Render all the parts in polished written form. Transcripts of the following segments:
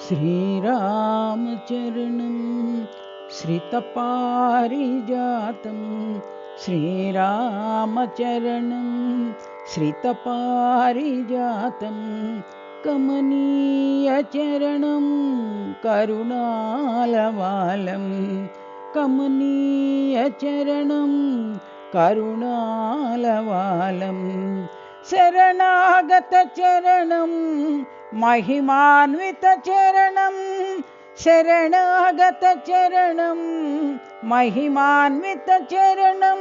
श्रीरामचरणं श्रितपारिजातं श्रीरामचरणं श्रितपारिजातं कमनीयचरणं करुणालवालं कमनीयचरणं करुणालवालं शरणागतचरणं महिमान्वितचरणं शरणागतचरणं महिमान्वितचरणं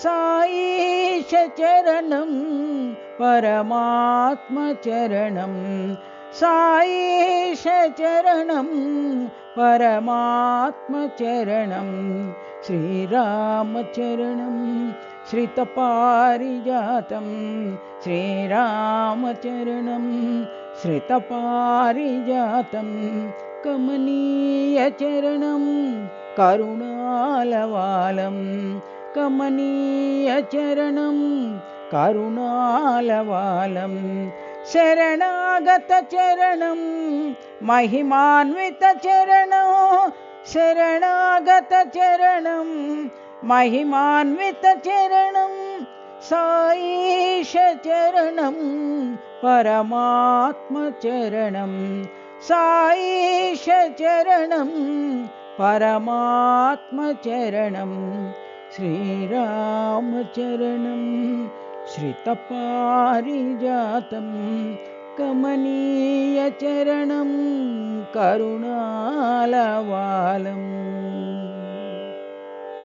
साईशचरणं परमात्मचरणं साईशचरणं परमात्मचरणं श्रीरामचरणं श्रितपारिजातं श्रीरामचरणं श्रितपारिजातं कमनीयचरणं करुणालवालं कमनीयचरणं करुणालवालं शरणागतचरणं महिमान्वितचरणं शरणागतचरणं महिमान्वितचरणं साईशचरणं परमात्मचरणं साईशचरणं परमात्मचरणं श्रीरामचरणं श्रितपारिजातं कमनीयचरणं करुणालवालम्।